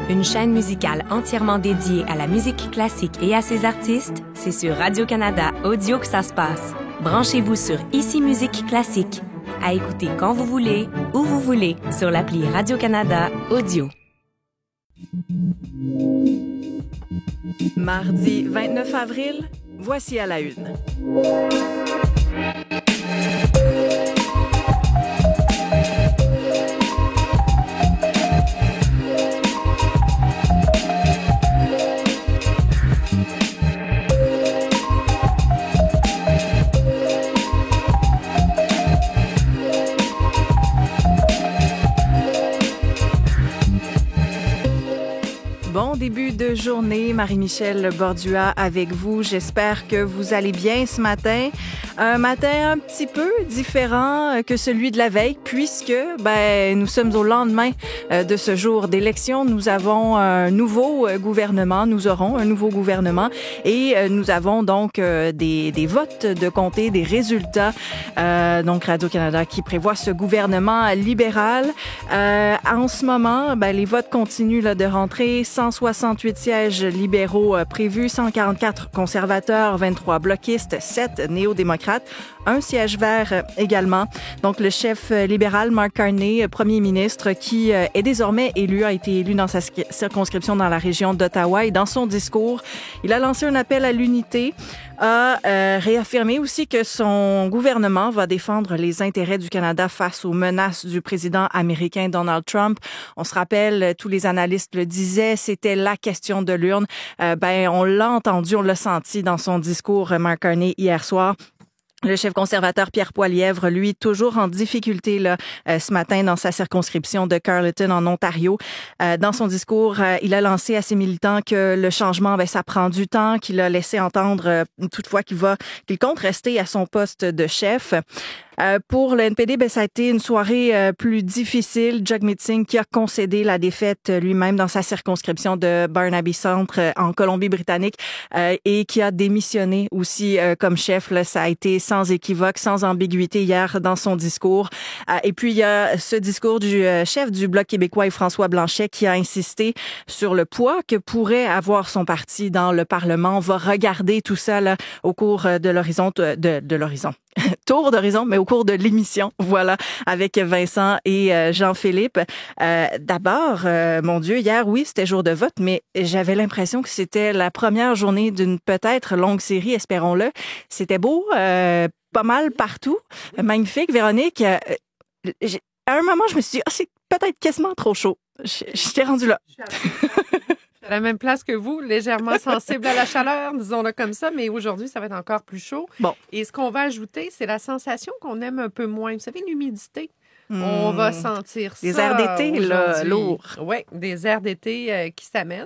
Une chaîne musicale entièrement dédiée à la musique classique et à ses artistes, c'est sur Radio-Canada Audio que ça se passe. Branchez-vous sur Ici Musique Classique. À écouter quand vous voulez, où vous voulez, sur l'appli Radio-Canada Audio. Mardi 29 avril, voici à la une. Bon début de journée, Marie-Michel Bordua avec vous. J'espère que vous allez bien ce matin. Un matin un petit peu différent que celui de la veille puisque nous sommes au lendemain de ce jour d'élection. Nous avons un nouveau gouvernement, nous aurons un nouveau gouvernement et nous avons donc des votes de comté, des résultats. Donc Radio-Canada qui prévoit ce gouvernement libéral. En ce moment, les votes continuent de rentrer. 168 sièges libéraux prévus, 144 conservateurs, 23 bloquistes, 7 néo-démocrates, un siège vert également. Donc, le chef libéral, Mark Carney, premier ministre, qui est désormais élu, a été élu dans sa circonscription dans la région d'Ottawa. Et dans son discours, il a lancé un appel à l'unité, a réaffirmé aussi que son gouvernement va défendre les intérêts du Canada face aux menaces du président américain Donald Trump. On se rappelle, tous les analystes le disaient, c'était la question de l'urne. On l'a entendu, on l'a senti dans son discours, Mark Carney, hier soir. Le chef conservateur Pierre Poilievre, lui, toujours en difficulté ce matin dans sa circonscription de Carleton en Ontario. Dans son discours, il a lancé à ses militants que le changement, ça prend du temps, qu'il a laissé entendre toutefois qu'il compte rester à son poste de chef. Pour le NPD, ça a été une soirée plus difficile. Jagmeet Singh qui a concédé la défaite lui-même dans sa circonscription de Burnaby Centre en Colombie-Britannique et qui a démissionné aussi comme chef. Là, ça a été sans équivoque, sans ambiguïté hier dans son discours. Et puis, il y a ce discours du chef du Bloc québécois, François Blanchet, qui a insisté sur le poids que pourrait avoir son parti dans le Parlement. On va regarder tout ça là, au cours de l'horizon, de l'horizon. Tour d'horizon, mais au cours de l'émission, voilà, avec Vincent et Jean-Philippe. D'abord, mon Dieu, hier, oui, c'était jour de vote, mais j'avais l'impression que c'était la première journée d'une peut-être longue série, espérons-le. C'était beau, pas mal partout, magnifique. Véronique, à un moment, je me suis dit, c'est peut-être quasiment trop chaud. J'étais rendue là. À la même place que vous, légèrement sensible à la chaleur, disons-le comme ça, mais aujourd'hui, ça va être encore plus chaud. Bon. Et ce qu'on va ajouter, c'est la sensation qu'on aime un peu moins. Vous savez, l'humidité. On va sentir ça. Des airs d'été, là, lourds. Oui, des airs d'été qui s'amènent.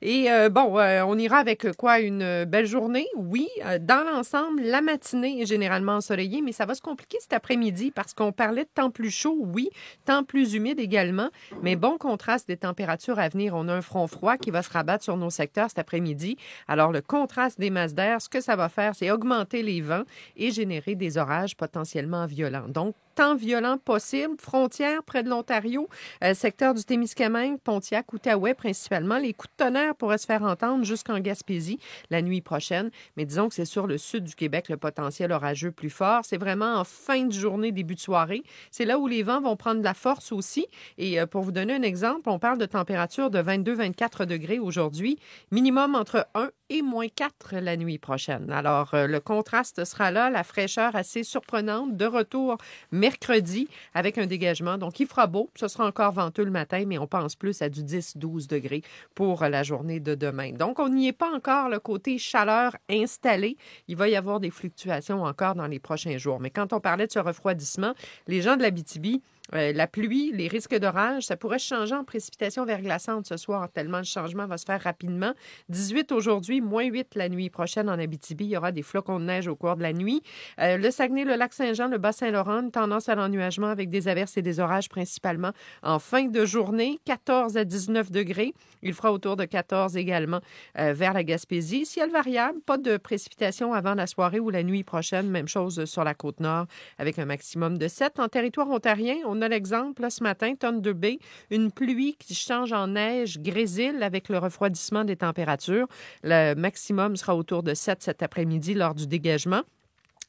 Et on ira avec quoi? Une belle journée? Oui. Dans l'ensemble, la matinée est généralement ensoleillée, mais ça va se compliquer cet après-midi parce qu'on parlait de temps plus chaud, oui, temps plus humide également, mais bon contraste des températures à venir. On a un front froid qui va se rabattre sur nos secteurs cet après-midi. Alors, le contraste des masses d'air, ce que ça va faire, c'est augmenter les vents et générer des orages potentiellement violents. Donc, temps violent possible, frontière près de l'Ontario, secteur du Témiscamingue, Pontiac, Outaouais principalement. Les coups de tonnerre pourraient se faire entendre jusqu'en Gaspésie la nuit prochaine, mais disons que c'est sur le sud du Québec le potentiel orageux plus fort. C'est vraiment en fin de journée, début de soirée. C'est là où les vents vont prendre de la force aussi. Et pour vous donner un exemple, on parle de température de 22-24 degrés aujourd'hui, minimum entre 1 et moins 4 la nuit prochaine. Alors, le contraste sera là, la fraîcheur assez surprenante, de retour mercredi avec un dégagement. Donc, il fera beau. Ce sera encore venteux le matin, mais on pense plus à du 10-12 degrés pour la journée de demain. Donc, on n'y est pas encore, le côté chaleur installé. Il va y avoir des fluctuations encore dans les prochains jours. Mais quand on parlait de ce refroidissement, les gens de l'Abitibi, la pluie, les risques d'orage, ça pourrait changer en précipitation verglaçante ce soir, tellement le changement va se faire rapidement. 18 aujourd'hui, moins 8 la nuit prochaine en Abitibi. Il y aura des flocons de neige au cours de la nuit. Le Saguenay, le Lac-Saint-Jean, le Bas-Saint-Laurent, une tendance à l'ennuagement avec des averses et des orages principalement en fin de journée. 14 à 19 degrés. Il fera autour de 14 également vers la Gaspésie. Ciel variable, pas de précipitation avant la soirée ou la nuit prochaine. Même chose sur la Côte-Nord avec un maximum de 7. En territoire ontarien, on on a l'exemple là, ce matin, Thunder Bay, une pluie qui change en neige grésil avec le refroidissement des températures. Le maximum sera autour de 7 cet après-midi lors du dégagement.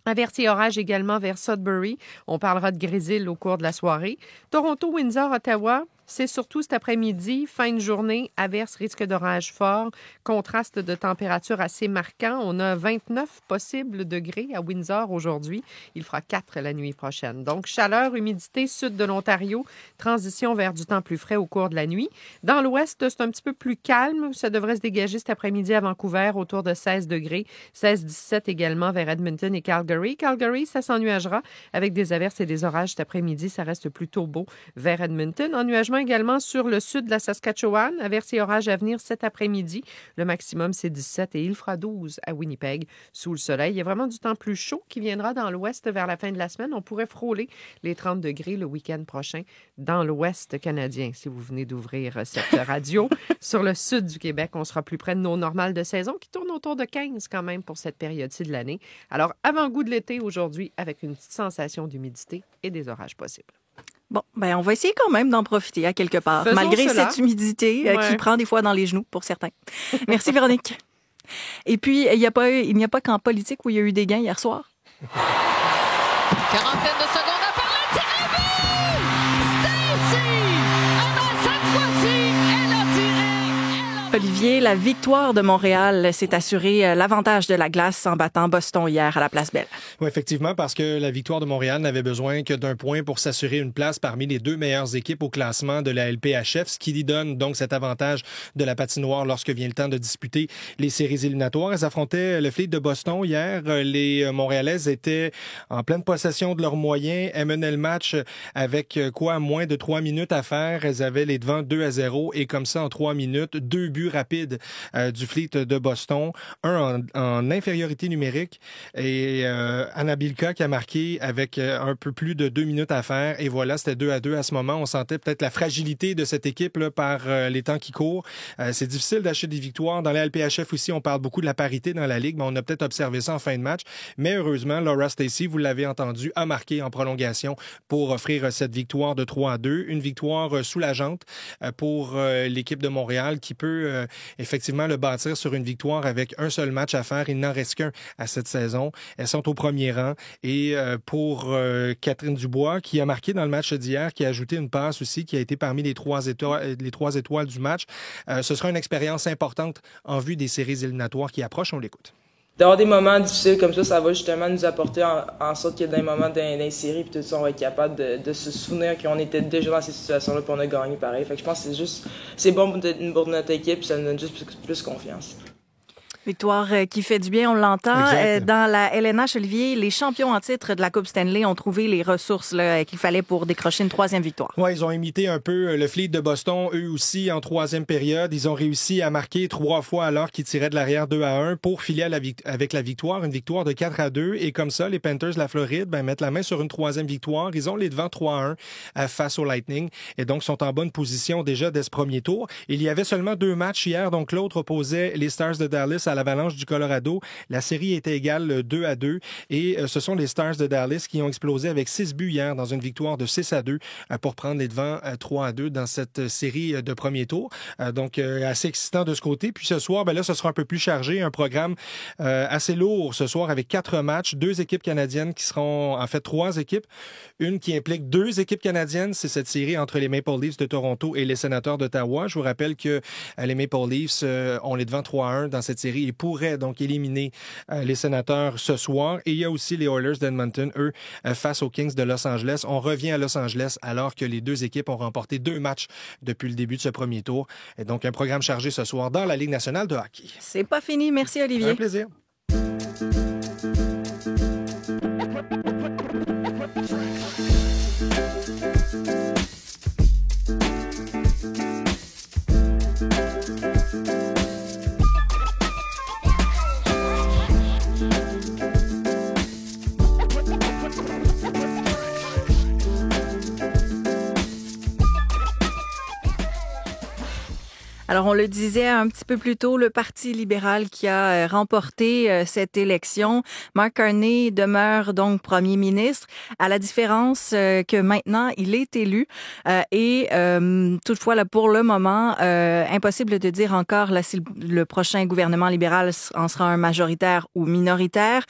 Averti orage également vers Sudbury. On parlera de grésil au cours de la soirée. Toronto, Windsor, Ottawa. C'est surtout cet après-midi, fin de journée, averse, risque d'orage fort, contraste de température assez marquant. On a 29 possibles degrés à Windsor aujourd'hui. Il fera 4 la nuit prochaine. Donc, chaleur, humidité, sud de l'Ontario, transition vers du temps plus frais au cours de la nuit. Dans l'ouest, c'est un petit peu plus calme. Ça devrait se dégager cet après-midi à Vancouver, autour de 16 degrés. 16-17 également vers Edmonton et Calgary. Calgary, ça s'ennuagera avec des averses et des orages cet après-midi. Ça reste plutôt beau vers Edmonton. Ennuagement également sur le sud de la Saskatchewan. Averses et orages à venir cet après-midi. Le maximum, c'est 17 et il fera 12 à Winnipeg sous le soleil. Il y a vraiment du temps plus chaud qui viendra dans l'ouest vers la fin de la semaine. On pourrait frôler les 30 degrés le week-end prochain dans l'ouest canadien. Si vous venez d'ouvrir cette radio, sur le sud du Québec, on sera plus près de nos normales de saison qui tournent autour de 15 quand même pour cette période-ci de l'année. Alors, avant-goût de l'été aujourd'hui avec une petite sensation d'humidité et des orages possibles. Bon, ben on va essayer quand même d'en profiter à quelque part, Faisons malgré cela. cette humidité qui prend des fois dans les genoux pour certains. Merci Véronique. Et puis, il n'y a pas qu'en politique où il y a eu des gains hier soir. Quarantaine de secondes à parler, tir à but! Stacy! Ah ben, cette fois-ci, elle a tiré! Olivier, la victoire de Montréal s'est assurée l'avantage de la glace en battant Boston hier à la Place Belle. Oui, effectivement, parce que la victoire de Montréal n'avait besoin que d'un point pour s'assurer une place parmi les 2 meilleures équipes au classement de la LPHF, ce qui lui donne donc cet avantage de la patinoire lorsque vient le temps de disputer les séries éliminatoires. Elles affrontaient le Fleet de Boston hier. Les Montréalaises étaient en pleine possession de leurs moyens. Elles menaient le match avec moins de 3 minutes à faire. Elles avaient les devants 2-0 et comme ça, en 3 minutes, 2 buts rapides du Fleet de Boston. Un en infériorité numérique et Anna Bilka qui a marqué avec un peu plus de 2 minutes à faire. Et voilà, c'était 2-2 à ce moment. On sentait peut-être la fragilité de cette équipe là, par les temps qui courent. C'est difficile d'acheter des victoires. Dans la LPHF aussi, on parle beaucoup de la parité dans la Ligue, mais on a peut-être observé ça en fin de match. Mais heureusement, Laura Stacey, vous l'avez entendu, a marqué en prolongation pour offrir cette victoire de 3-2. Une victoire soulageante pour l'équipe de Montréal qui peut effectivement le bâtir sur une victoire avec un seul match à faire. Il n'en reste qu'un à cette saison. Elles sont au premier rang. Et pour Catherine Dubois, qui a marqué dans le match d'hier, qui a ajouté une passe aussi, qui a été parmi les 3 étoiles du match, ce sera une expérience importante en vue des séries éliminatoires qui approchent. On l'écoute. D'avoir des moments difficiles comme ça va justement nous apporter en sorte que dans les moments des séries, puis tout ça, on va être capable de se souvenir qu'on était déjà dans ces situations-là, puis on a gagné pareil. Fait que je pense que c'est bon pour notre équipe, puis ça nous donne juste plus confiance. Victoire qui fait du bien, on l'entend. Dans la LNH, Olivier, les champions en titre de la Coupe Stanley ont trouvé les ressources là, qu'il fallait pour décrocher une 3e victoire. Oui, ils ont imité un peu le Fleet de Boston, eux aussi, en 3e période. Ils ont réussi à marquer 3 fois alors qu'ils tiraient de l'arrière 2-1 pour filer avec la victoire, une victoire de 4-2. Et comme ça, les Panthers de la Floride mettent la main sur une 3e victoire. Ils ont les devants 3-1 face au Lightning et donc sont en bonne position déjà dès ce premier tour. Il y avait seulement 2 matchs hier, donc l'autre opposait les Stars de Dallas à l'Avalanche du Colorado. La série était égale 2-2 et ce sont les Stars de Dallas qui ont explosé avec 6 buts hier dans une victoire de 6-2 pour prendre les devants 3-2 dans cette série de premier tour. Donc assez excitant de ce côté. Puis ce soir, là, ce sera un peu plus chargé, un programme assez lourd ce soir avec 4 matchs, 2 équipes canadiennes qui seront en fait 3 équipes. Une qui implique 2 équipes canadiennes, c'est cette série entre les Maple Leafs de Toronto et les Sénateurs d'Ottawa. Je vous rappelle que les Maple Leafs ont les devants 3-1 dans cette série et pourraient donc éliminer les Sénateurs ce soir. Et il y a aussi les Oilers d'Edmonton, eux, face aux Kings de Los Angeles. On revient à Los Angeles alors que les 2 équipes ont remporté 2 matchs depuis le début de ce premier tour. Et donc, un programme chargé ce soir dans la Ligue nationale de hockey. C'est pas fini. Merci, Olivier. Un plaisir. Alors, Alors, on le disait un petit peu plus tôt, le Parti libéral qui a remporté cette élection. Mark Carney demeure donc premier ministre, à la différence que maintenant, il est élu. Toutefois, là, pour le moment, impossible de dire encore là, si le prochain gouvernement libéral en sera un majoritaire ou minoritaire.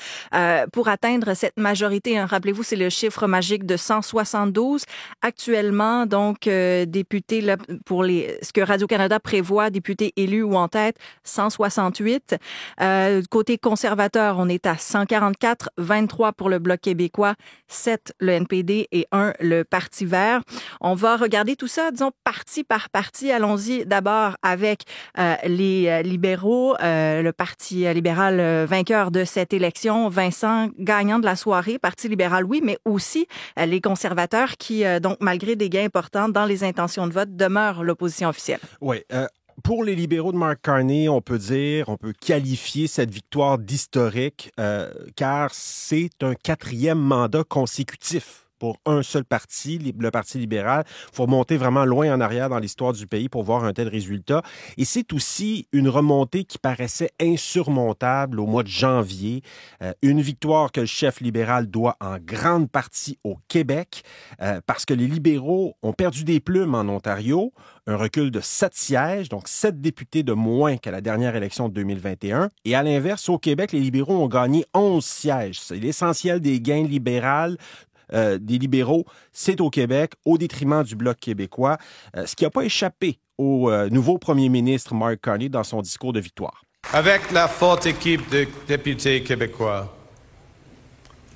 Pour atteindre cette majorité, hein, rappelez-vous, c'est le chiffre magique de 172. Actuellement, donc, députés, là, pour ce que Radio-Canada prévoit, députés élus ou en tête, 168. Côté conservateur, on est à 144, 23 pour le Bloc québécois, 7 le NPD et 1 le Parti vert. On va regarder tout ça, disons, parti par parti. Allons-y d'abord avec les libéraux, le Parti libéral vainqueur de cette élection, Vincent, gagnant de la soirée, Parti libéral, oui, mais aussi les conservateurs qui, donc, malgré des gains importants dans les intentions de vote, demeurent l'opposition officielle. Oui. Pour les libéraux de Mark Carney, on peut qualifier cette victoire d'historique car c'est un 4e mandat consécutif pour un seul parti, le Parti libéral. Il faut remonter vraiment loin en arrière dans l'histoire du pays pour voir un tel résultat. Et c'est aussi une remontée qui paraissait insurmontable au mois de janvier. Une victoire que le chef libéral doit en grande partie au Québec parce que les libéraux ont perdu des plumes en Ontario, un recul de 7 sièges, donc 7 députés de moins qu'à la dernière élection de 2021. Et à l'inverse, au Québec, les libéraux ont gagné 11 sièges. C'est l'essentiel des gains des libéraux, c'est au Québec, au détriment du Bloc québécois, ce qui n'a pas échappé au nouveau premier ministre Mark Carney dans son discours de victoire. Avec la forte équipe de députés québécois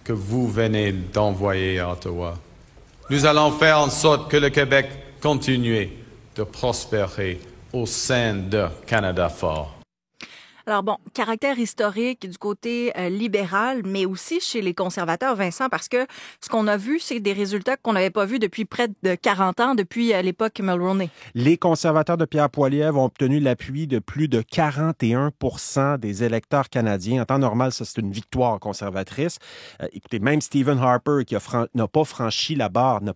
que vous venez d'envoyer à Ottawa, nous allons faire en sorte que le Québec continue de prospérer au sein de Canada fort. Alors bon, caractère historique du côté libéral, mais aussi chez les conservateurs, Vincent, parce que ce qu'on a vu, c'est des résultats qu'on n'avait pas vus depuis près de 40 ans, depuis l'époque Mulroney. Les conservateurs de Pierre Poilievre ont obtenu l'appui de plus de 41% des électeurs canadiens. En temps normal, ça, c'est une victoire conservatrice. Écoutez, même Stephen Harper, qui n'a pas franchi la barre des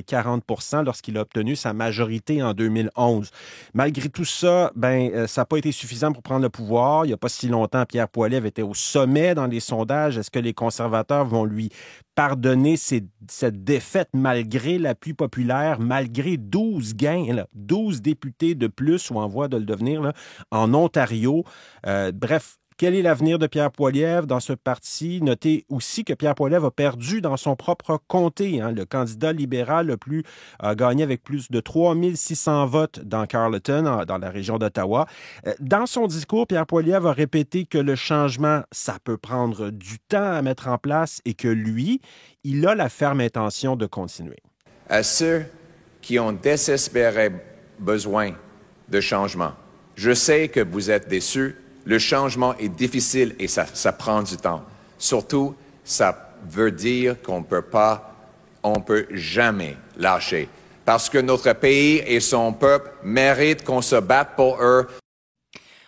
40% lorsqu'il a obtenu sa majorité en 2011. Malgré tout ça, ça n'a pas été suffisant pour prendre le pouvoir. Il n'y a pas si longtemps, Pierre Poilievre était au sommet dans les sondages. Est-ce que les conservateurs vont lui pardonner cette défaite malgré l'appui populaire, malgré 12 gains, 12 députés de plus ou en voie de le devenir là, en Ontario? Bref, quel est l'avenir de Pierre Poilievre dans ce parti? Notez aussi que Pierre Poilievre a perdu dans son propre comté. Le candidat libéral a gagné avec plus de 3600 votes dans Carleton, dans la région d'Ottawa. Dans son discours, Pierre Poilievre a répété que le changement, ça peut prendre du temps à mettre en place et que lui, il a la ferme intention de continuer. À ceux qui ont désespérément besoin de changement, je sais que vous êtes déçus. Le changement est difficile et ça prend du temps. Surtout, ça veut dire qu'on peut jamais lâcher. Parce que notre pays et son peuple méritent qu'on se batte pour eux.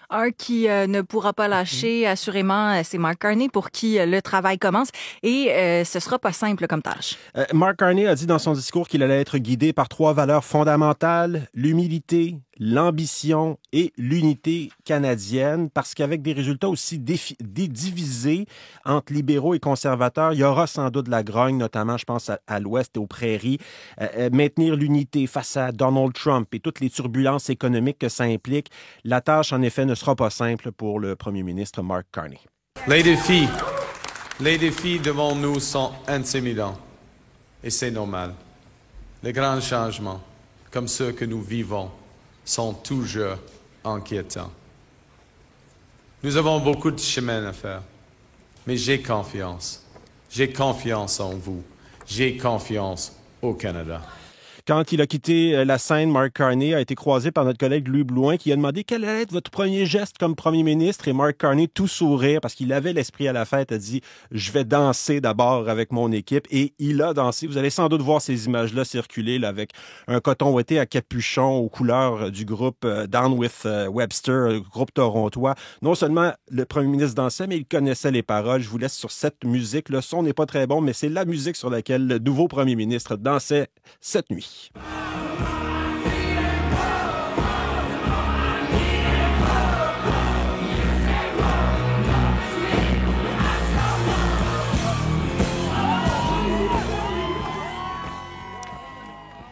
Un qui ne pourra pas lâcher, assurément, c'est Mark Carney, pour qui le travail commence. Et ce sera pas simple comme tâche. Mark Carney a dit dans son discours qu'il allait être guidé par 3 valeurs fondamentales, l'humilité, l'ambition et l'unité canadienne, parce qu'avec des résultats aussi divisés entre libéraux et conservateurs, il y aura sans doute de la grogne, notamment, je pense, à l'Ouest et aux prairies. Maintenir l'unité face à Donald Trump et toutes les turbulences économiques que ça implique, la tâche, en effet, ne sera pas simple pour le premier ministre Mark Carney. Les défis devant nous sont intimidants, et c'est normal. Les grands changements, comme ceux que nous vivons, sont toujours inquiétants. Nous avons beaucoup de chemin à faire, mais j'ai confiance. J'ai confiance en vous. J'ai confiance au Canada. Quand il a quitté la scène, Mark Carney a été croisé par notre collègue Louis Blouin qui a demandé quel allait être votre premier geste comme premier ministre. Et Mark Carney, tout sourire, parce qu'il avait l'esprit à la fête, a dit « Je vais danser d'abord avec mon équipe ». Et il a dansé. Vous allez sans doute voir ces images-là circuler là, avec un coton ouaté à capuchon aux couleurs du groupe Down with Webster, groupe torontois. Non seulement le premier ministre dansait, mais il connaissait les paroles. Je vous laisse sur cette musique. Le son n'est pas très bon, mais c'est la musique sur laquelle le nouveau premier ministre dansait cette nuit.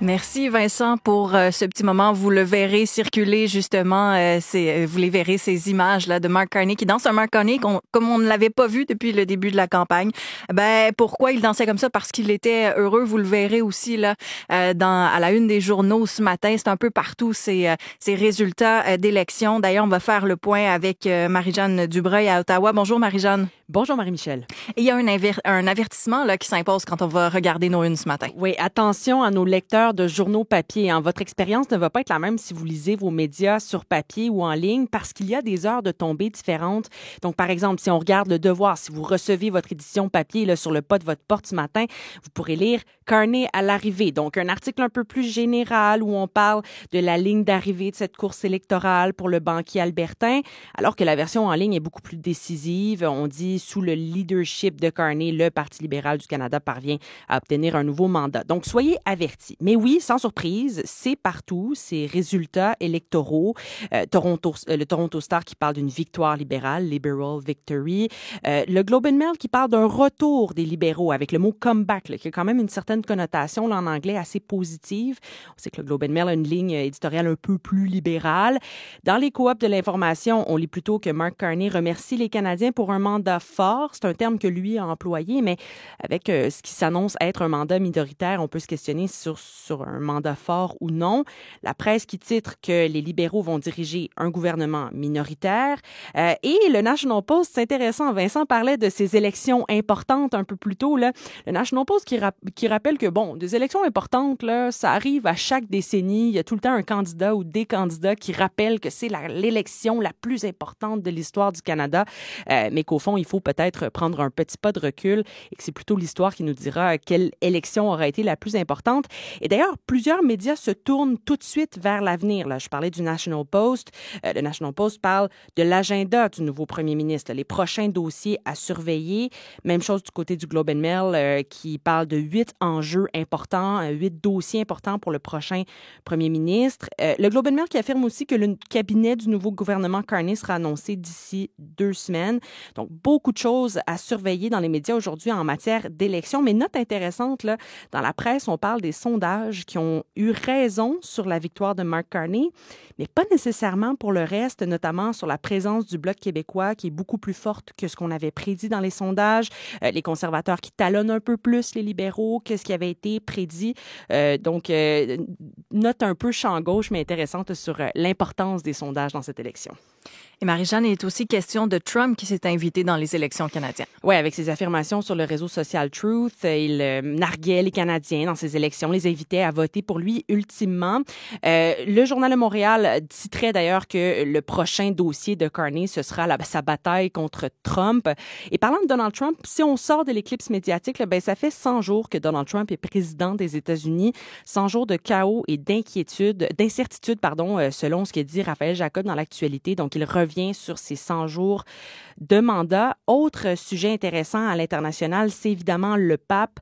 Merci Vincent pour ce petit moment. Vous le verrez circuler justement, vous les verrez ces images là de Mark Carney qui danse un Mark Carney comme on ne l'avait pas vu depuis le début de la campagne. Pourquoi il dansait comme ça? Parce qu'il était heureux. Vous le verrez aussi là à la une des journaux ce matin. C'est un peu partout ces résultats d'élection. D'ailleurs, on va faire le point avec Marie-Jeanne Dubreuil à Ottawa. Bonjour Marie-Jeanne. Bonjour Marie-Michel. Et il y a un avertissement là qui s'impose quand on va regarder nos unes ce matin. Oui, attention à nos lecteurs de journaux papier. Votre expérience ne va pas être la même si vous lisez vos médias sur papier ou en ligne parce qu'il y a des heures de tombée différentes. Donc, par exemple, si on regarde Le Devoir, si vous recevez votre édition papier là, sur le pas de votre porte ce matin, vous pourrez lire Carney à l'arrivée. Donc, un article un peu plus général où on parle de la ligne d'arrivée de cette course électorale pour le banquier albertain, alors que la version en ligne est beaucoup plus décisive. On dit sous le leadership de Carney, le Parti libéral du Canada parvient à obtenir un nouveau mandat. Donc, soyez avertis. Mais oui, sans surprise, c'est partout ces résultats électoraux. Le Toronto Star qui parle d'une victoire libérale, Liberal Victory. Le Globe and Mail qui parle d'un retour des libéraux avec le mot comeback, là, qui a quand même une certaine connotation là, en anglais assez positive. On sait que le Globe and Mail a une ligne éditoriale un peu plus libérale. Dans les coops de l'information, on lit plutôt que Mark Carney remercie les Canadiens pour un mandat fort. C'est un terme que lui a employé, mais avec ce qui s'annonce être un mandat minoritaire, on peut se questionner sur un mandat fort ou non. La presse qui titre que les libéraux vont diriger un gouvernement minoritaire. Et le National Post, c'est intéressant, Vincent parlait de ces élections importantes un peu plus tôt. Là. Le National Post qui rappelle que, bon, des élections importantes, là, ça arrive à chaque décennie. Il y a tout le temps un candidat ou des candidats qui rappellent que c'est l'élection la plus importante de l'histoire du Canada, mais qu'au fond, il faut peut-être prendre un petit pas de recul et que c'est plutôt l'histoire qui nous dira quelle élection aura été la plus importante. Et d'ailleurs, plusieurs médias se tournent tout de suite vers l'avenir. Là, je parlais du National Post. Le National Post parle de l'agenda du nouveau premier ministre, là, les prochains dossiers à surveiller. Même chose du côté du Globe and Mail qui parle de 8 enjeux importants, 8 dossiers importants pour le prochain premier ministre. Le Globe and Mail qui affirme aussi que le cabinet du nouveau gouvernement Carney sera annoncé d'ici 2 semaines. Donc, beaucoup de choses à surveiller dans les médias aujourd'hui en matière d'élection. Mais note intéressante, là, dans la presse, on parle des sondages qui ont eu raison sur la victoire de Mark Carney, mais pas nécessairement pour le reste, notamment sur la présence du Bloc québécois qui est beaucoup plus forte que ce qu'on avait prédit dans les sondages. Les conservateurs qui talonnent un peu plus les libéraux que ce qui avait été prédit. Donc, note un peu champ gauche, mais intéressante sur l'importance des sondages dans cette élection. Et Marie-Jeanne, il est aussi question de Trump qui s'est invité dans les élections canadiennes. Oui, avec ses affirmations sur le réseau social Truth, il narguait les Canadiens dans ces élections, les invitait à voter pour lui ultimement. Le Journal de Montréal titrait d'ailleurs que le prochain dossier de Carney, ce sera sa bataille contre Trump. Et parlant de Donald Trump, si on sort de l'éclipse médiatique, là, ça fait 100 jours que Donald Trump est président des États-Unis, 100 jours de chaos et d'incertitude, selon ce que dit Raphaël Jacob dans l'actualité. Donc, il revient sur ces 100 jours de mandat. Autre sujet intéressant à l'international, c'est évidemment le pape.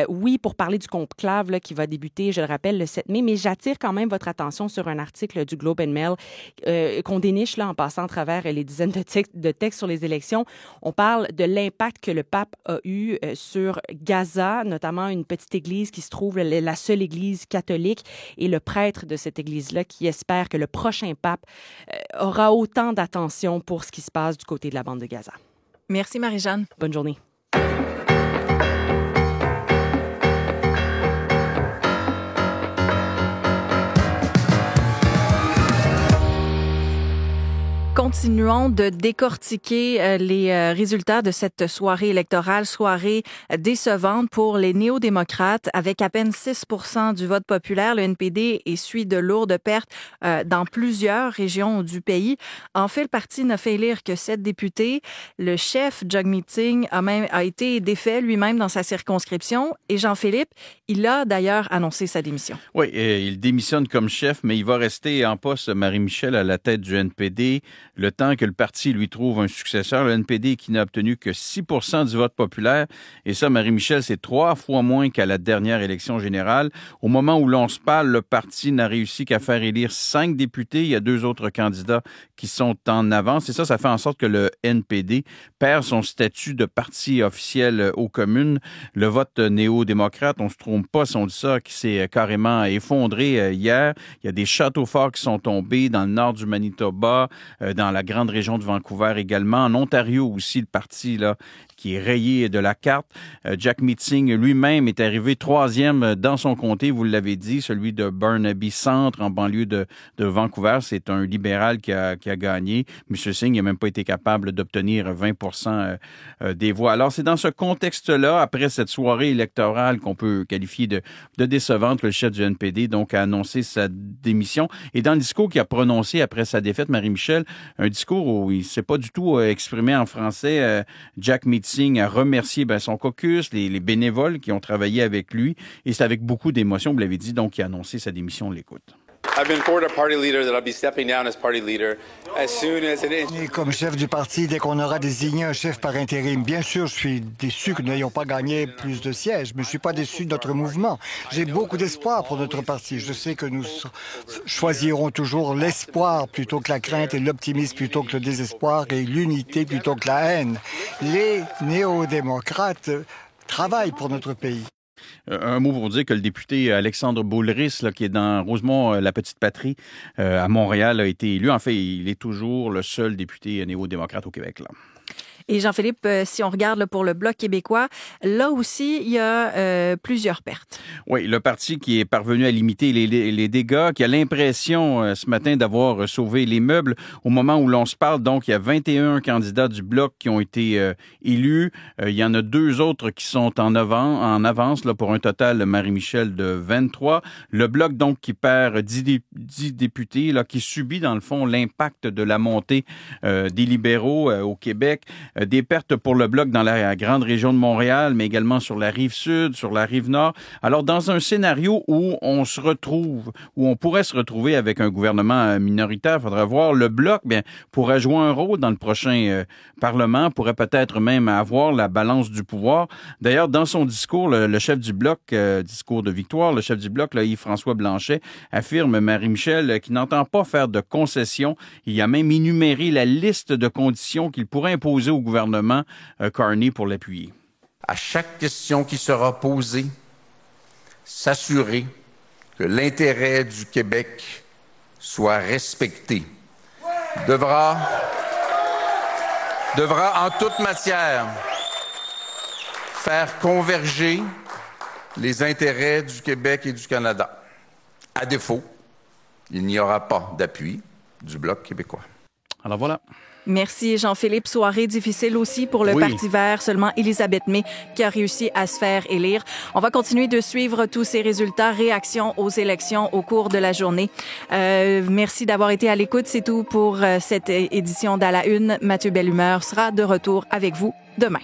Oui, pour parler du conclave là, qui va débuter, je le rappelle, le 7 mai, mais j'attire quand même votre attention sur un article du Globe and Mail qu'on déniche là, en passant à travers les dizaines de textes sur les élections. On parle de l'impact que le pape a eu sur Gaza, notamment une petite église qui se trouve, la seule église catholique, et le prêtre de cette église-là qui espère que le prochain pape aura autant d'attention pour ce qui se passe du côté de la bande de Gaza. Merci Marie-Jeanne. Bonne journée. Continuons de décortiquer les résultats de cette soirée électorale, soirée décevante pour les néo-démocrates. Avec à peine 6% du vote populaire, le NPD essuie de lourdes pertes dans plusieurs régions du pays. En fait, le parti n'a fait élire que 7 députés. Le chef, Jagmeet Singh, a été défait lui-même dans sa circonscription. Et Jean-Philippe, il a d'ailleurs annoncé sa démission. Oui, il démissionne comme chef, mais il va rester en poste, Marie-Michel, à la tête du NPD. le temps que le parti lui trouve un successeur. Le NPD qui n'a obtenu que 6 % du vote populaire. Et ça, Marie-Michel, c'est 3 fois moins qu'à la dernière élection générale. Au moment où l'on se parle, le parti n'a réussi qu'à faire élire 5 députés. Il y a 2 autres candidats qui sont en avance. Et ça fait en sorte que le NPD perd son statut de parti officiel aux communes. Le vote néo-démocrate, on se trompe pas si on dit ça, qui s'est carrément effondré hier. Il y a des châteaux forts qui sont tombés dans le nord du Manitoba, dans la grande région de Vancouver également. En Ontario aussi, le parti là qui est rayé de la carte. Jack Meeting lui-même est arrivé 3e dans son comté, vous l'avez dit, celui de Burnaby Centre, en banlieue de Vancouver. C'est un libéral qui a gagné. M. Singh n'a même pas été capable d'obtenir 20 % des voix. Alors, c'est dans ce contexte-là, après cette soirée électorale qu'on peut qualifier de décevante, que le chef du NPD donc, a annoncé sa démission. Et dans le discours qu'il a prononcé après sa défaite, Marie-Michel, un discours où il ne s'est pas du tout exprimé en français, Jack Meeting a remercié son caucus, les bénévoles qui ont travaillé avec lui. Et c'est avec beaucoup d'émotion, vous l'avez dit, donc il a annoncé sa démission. On l'écoute. Et comme chef du parti, dès qu'on aura désigné un chef par intérim, bien sûr, je suis déçu que nous n'ayons pas gagné plus de sièges, mais je ne suis pas déçu de notre mouvement. J'ai beaucoup d'espoir pour notre parti. Je sais que nous choisirons toujours l'espoir plutôt que la crainte et l'optimisme plutôt que le désespoir et l'unité plutôt que la haine. Les néo-démocrates travaillent pour notre pays. Un mot pour dire que le député Alexandre Boulris, là, qui est dans Rosemont, la petite patrie, à Montréal, a été élu. En fait, il est toujours le seul député néo-démocrate au Québec, là. Et Jean-Philippe, si on regarde là, pour le Bloc québécois, là aussi, il y a plusieurs pertes. Oui, le parti qui est parvenu à limiter les dégâts, qui a l'impression ce matin d'avoir sauvé les meubles. Au moment où l'on se parle, donc, il y a 21 candidats du Bloc qui ont été élus. Il y en a 2 autres qui sont en avance là, pour un total, Marie-Michel, de 23. Le Bloc, donc, qui perd 10 députés, là, qui subit, dans le fond, l'impact de la montée des libéraux au Québec. Des pertes pour le Bloc dans la grande région de Montréal, mais également sur la rive sud, sur la rive nord. Alors, dans un scénario où on pourrait se retrouver avec un gouvernement minoritaire, il faudrait voir le Bloc, pourrait jouer un rôle dans le prochain Parlement, pourrait peut-être même avoir la balance du pouvoir. D'ailleurs, dans son discours, le chef du Bloc, discours de victoire, le chef du Bloc, là, Yves-François Blanchet, affirme, Marie-Michel, qu'il n'entend pas faire de concessions. Il a même énuméré la liste de conditions qu'il pourrait imposer au gouvernement Carney pour l'appuyer. À chaque question qui sera posée, s'assurer que l'intérêt du Québec soit respecté. Devra en toute matière faire converger les intérêts du Québec et du Canada. À défaut, il n'y aura pas d'appui du Bloc québécois. Alors voilà. Merci Jean-Philippe. Soirée difficile aussi pour le Parti vert. Seulement Elisabeth May qui a réussi à se faire élire. On va continuer de suivre tous ces résultats, réactions aux élections au cours de la journée. Merci d'avoir été à l'écoute. C'est tout pour cette édition d'À la Une. Mathieu Bellumeur sera de retour avec vous demain.